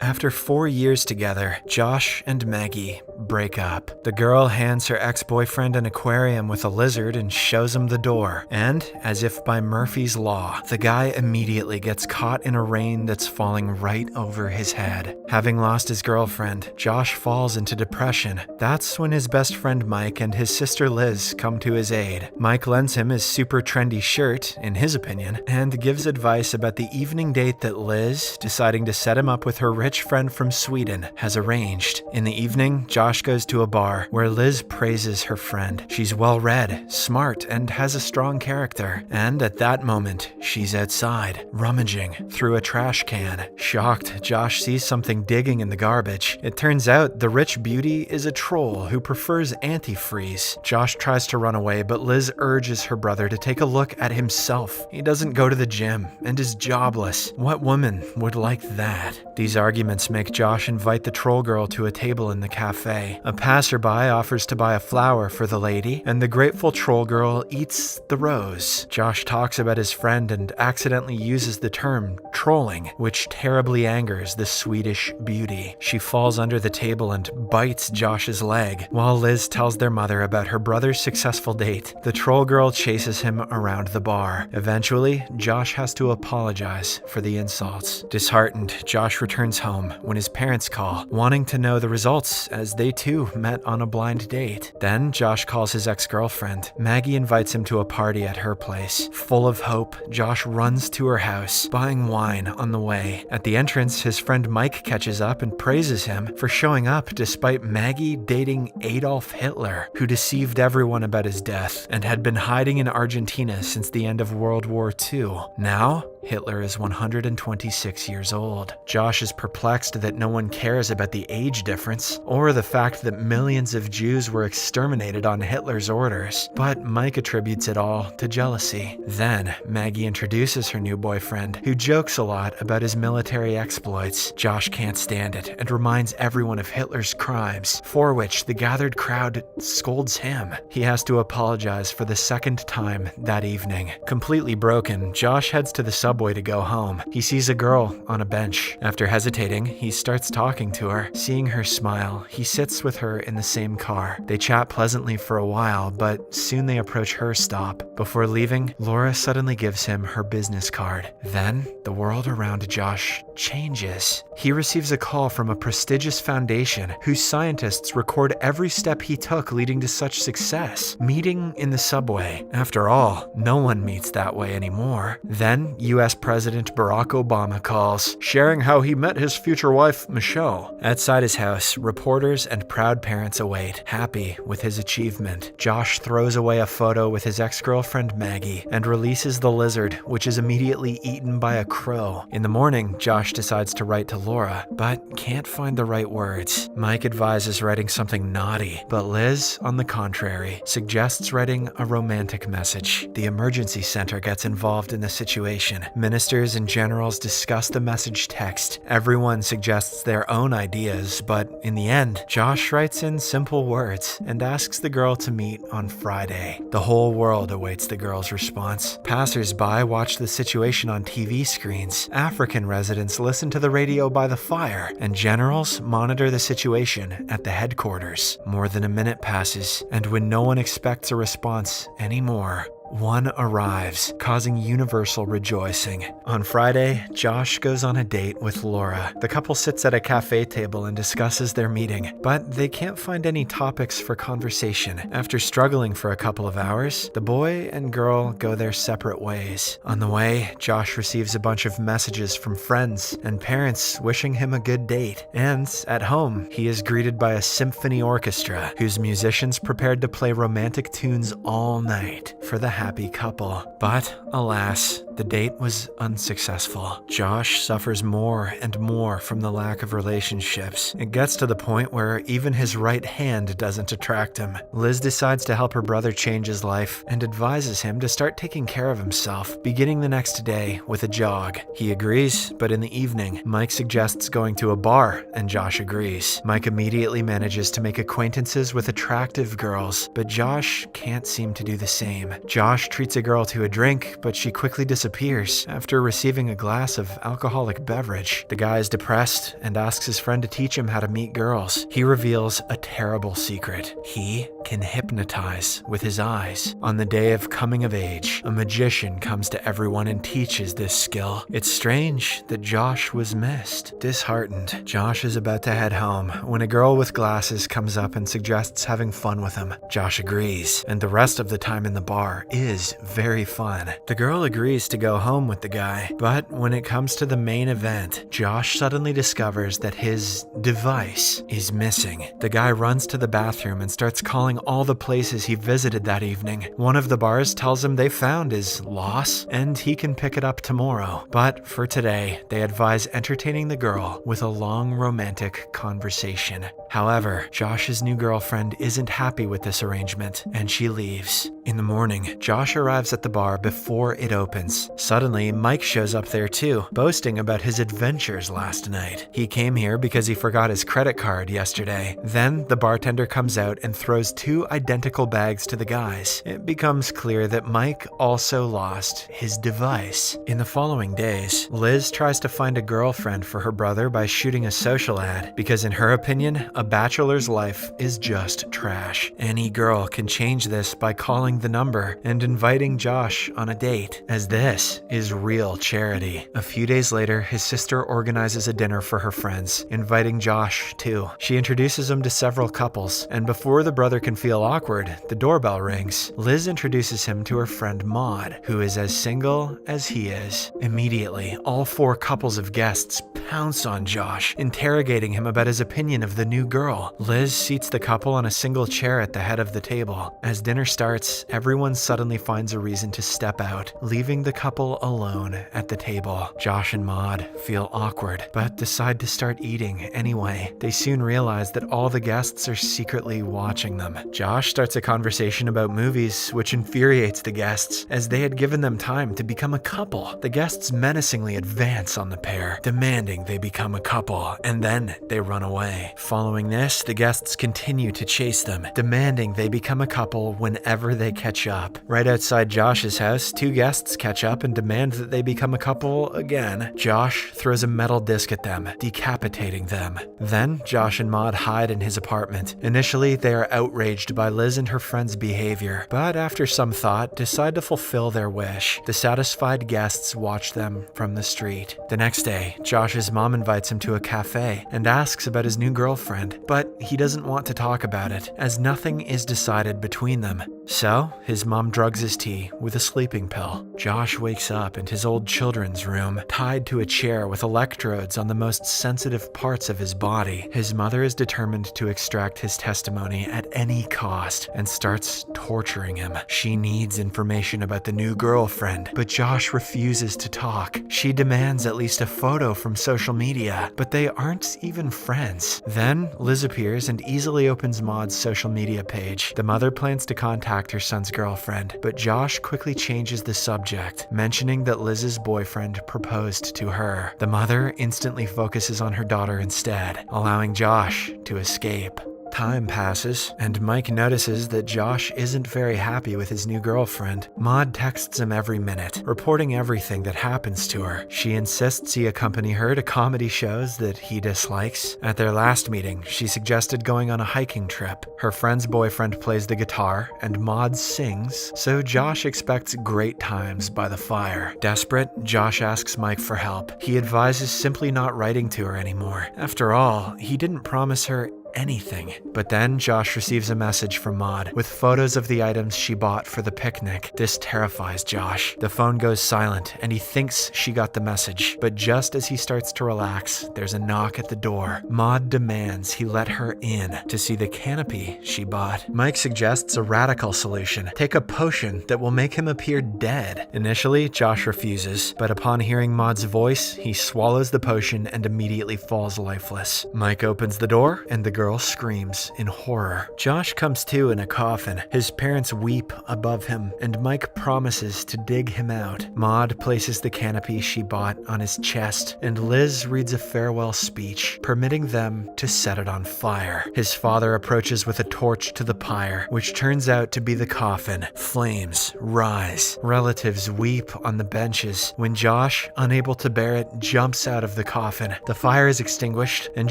After 4 years together, Josh and Maggie break up. The girl hands her ex-boyfriend an aquarium with a lizard and shows him the door. And, as if by Murphy's Law, the guy immediately gets caught in a rain that's falling right over his head. Having lost his girlfriend, Josh falls into depression. That's when his best friend Mike and his sister Liz come to his aid. Mike lends him his super trendy shirt, in his opinion, and gives advice about the evening date that Liz, deciding to set him up with her rich friend from Sweden, has arranged. In the evening, Josh goes to a bar where Liz praises her friend. She's well-read, smart, and has a strong character. And at that moment, she's outside, rummaging through a trash can. Shocked, Josh sees something digging in the garbage. It turns out the rich beauty is a troll who prefers antifreeze. Josh tries to run away, but Liz urges her brother to take a look at himself. He doesn't go to the gym and is jobless. What woman would like that? These arguments make Josh invite the troll girl to a table in the cafe. A passerby offers to buy a flower for the lady, and the grateful troll girl eats the rose. Josh talks about his friend and accidentally uses the term trolling, which terribly angers the Swedish beauty. She falls under the table and bites Josh's leg, while Liz tells their mother about her brother's successful date. The troll girl chases him around the bar. Eventually, Josh has to apologize for the insults. Disheartened, Josh returns home when his parents call, wanting to know the results as they too met on a blind date. Then Josh calls his ex-girlfriend. Maggie invites him to a party at her place. Full of hope, Josh runs to her house, buying wine on the way. At the entrance, his friend Mike catches up and praises him for showing up despite Maggie dating Adolf Hitler, who deceived everyone about his death and had been hiding in Argentina since the end of World War II. Now, Hitler is 126 years old. Josh is perplexed that no one cares about the age difference or the fact that millions of Jews were exterminated on Hitler's orders, but Mike attributes it all to jealousy. Then, Maggie introduces her new boyfriend, who jokes a lot about his military exploits. Josh can't stand it and reminds everyone of Hitler's crimes, for which the gathered crowd scolds him. He has to apologize for the second time that evening. Completely broken, Josh heads to the subway to go home. He sees a girl on a bench. After hesitating, he starts talking to her. Seeing her smile, he sits with her in the same car. They chat pleasantly for a while, but soon they approach her stop. Before leaving, Laura suddenly gives him her business card. Then, the world around Josh changes. He receives a call from a prestigious foundation whose scientists record every step he took leading to such success. Meeting in the subway. After all, no one meets that way anymore. Then, US President Barack Obama calls, sharing how he met his future wife, Michelle. Outside his house, reporters and proud parents await, happy with his achievement. Josh throws away a photo with his ex-girlfriend Maggie and releases the lizard, which is immediately eaten by a crow. In the morning, Josh decides to write to Laura, but can't find the right words. Mike advises writing something naughty, but Liz, on the contrary, suggests writing a romantic message. The emergency center gets involved in the situation. Ministers and generals discuss the message text. Everyone suggests their own ideas, but in the end, Josh writes in simple words and asks the girl to meet on Friday. The whole world awaits the girl's response. Passers-by watch the situation on TV screens. African residents listen to the radio by the fire, and generals monitor the situation at the headquarters. More than a minute passes, and when no one expects a response anymore, one arrives, causing universal rejoicing. On Friday, Josh goes on a date with Laura. The couple sits at a cafe table and discusses their meeting, but they can't find any topics for conversation. After struggling for a couple of hours, the boy and girl go their separate ways. On the way, Josh receives a bunch of messages from friends and parents wishing him a good date. And at home, he is greeted by a symphony orchestra whose musicians prepared to play romantic tunes all night for the happy couple. But alas, the date was unsuccessful. Josh suffers more and more from the lack of relationships. It gets to the point where even his right hand doesn't attract him. Liz decides to help her brother change his life and advises him to start taking care of himself, beginning the next day with a jog. He agrees, but in the evening, Mike suggests going to a bar, and Josh agrees. Mike immediately manages to make acquaintances with attractive girls, but Josh can't seem to do the same. Josh Josh treats a girl to a drink, but she quickly disappears after receiving a glass of alcoholic beverage. The guy is depressed and asks his friend to teach him how to meet girls. He reveals a terrible secret. He can hypnotize with his eyes. On the day of coming of age, a magician comes to everyone and teaches this skill. It's strange that Josh was missed. Disheartened, Josh is about to head home when a girl with glasses comes up and suggests having fun with him. Josh agrees, and the rest of the time in the bar is very fun. The girl agrees to go home with the guy, but when it comes to the main event, Josh suddenly discovers that his device is missing. The guy runs to the bathroom and starts calling all the places he visited that evening. One of the bars tells him they found his loss and he can pick it up tomorrow. But for today, they advise entertaining the girl with a long romantic conversation. However, Josh's new girlfriend isn't happy with this arrangement and she leaves. In the morning, Josh arrives at the bar before it opens. Suddenly, Mike shows up there too, boasting about his adventures last night. He came here because he forgot his credit card yesterday. Then the bartender comes out and throws 2 identical bags to the guys. It becomes clear that Mike also lost his device. In the following days, Liz tries to find a girlfriend for her brother by shooting a social ad, because in her opinion, a bachelor's life is just trash. Any girl can change this by calling the number and inviting Josh on a date, as this is real charity. A few days later, his sister organizes a dinner for her friends, inviting Josh too. She introduces him to several couples, and before the brother can feel awkward, the doorbell rings. Liz introduces him to her friend Maud, who is as single as he is. Immediately, all 4 couples of guests pounce on Josh, interrogating him about his opinion of the new girl. Liz seats the couple on a single chair at the head of the table. As dinner starts, everyone suddenly finds a reason to step out, leaving the couple alone at the table. Josh and Maud feel awkward, but decide to start eating anyway. They soon realize that all the guests are secretly watching them. Josh starts a conversation about movies, which infuriates the guests, as they had given them time to become a couple. The guests menacingly advance on the pair, demanding they become a couple, and then they run away. Following this, the guests continue to chase them, demanding they become a couple whenever they catch up. Right outside Josh's house, 2 guests catch up and demand that they become a couple again. Josh throws a metal disc at them, decapitating them. Then, Josh and Maud hide in his apartment. Initially, they are outraged by Liz and her friend's behavior, but after some thought, decide to fulfill their wish. The satisfied guests watch them from the street. The next day, Josh's mom invites him to a cafe and asks about his new girlfriend, but he doesn't want to talk about it, as nothing is decided between them. So, his mom drugs his tea with a sleeping pill. Josh wakes up in his old children's room, tied to a chair with electrodes on the most sensitive parts of his body. His mother is determined to extract his testimony at any cost and starts torturing him. She needs information about the new girlfriend, but Josh refuses to talk. She demands at least a photo from social media, but they aren't even friends. Then, Liz appears and easily opens Maud's social media page. The mother plans to contact her son's girlfriend, but Josh quickly changes the subject, mentioning that Liz's boyfriend proposed to her. The mother instantly focuses on her daughter instead, allowing Josh to escape. Time passes, and Mike notices that Josh isn't very happy with his new girlfriend. Maud texts him every minute, reporting everything that happens to her. She insists he accompany her to comedy shows that he dislikes. At their last meeting, she suggested going on a hiking trip. Her friend's boyfriend plays the guitar, and Maud sings, so Josh expects great times by the fire. Desperate, Josh asks Mike for help. He advises simply not writing to her anymore. After all, he didn't promise her anything. But then Josh receives a message from Maud with photos of the items she bought for the picnic. This terrifies Josh. The phone goes silent and he thinks she got the message. But just as he starts to relax, there's a knock at the door. Maud demands he let her in to see the canopy she bought. Mike suggests a radical solution. Take a potion that will make him appear dead. Initially, Josh refuses, but upon hearing Maud's voice, he swallows the potion and immediately falls lifeless. Mike opens the door and the girl screams in horror. Josh comes to in a coffin. His parents weep above him, and Mike promises to dig him out. Maud places the canopy she bought on his chest, and Liz reads a farewell speech, permitting them to set it on fire. His father approaches with a torch to the pyre, which turns out to be the coffin. Flames rise. Relatives weep on the benches when Josh, unable to bear it, jumps out of the coffin. The fire is extinguished, and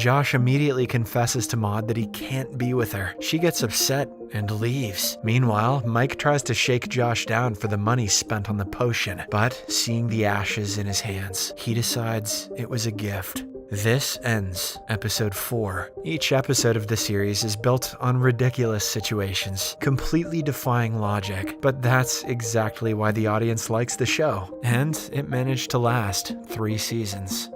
Josh immediately confesses to Maud that he can't be with her. She gets upset and leaves. Meanwhile, Mike tries to shake Josh down for the money spent on the potion, but seeing the ashes in his hands, he decides it was a gift. This ends episode 4. Each episode of the series is built on ridiculous situations, completely defying logic, but that's exactly why the audience likes the show, and it managed to last 3 seasons.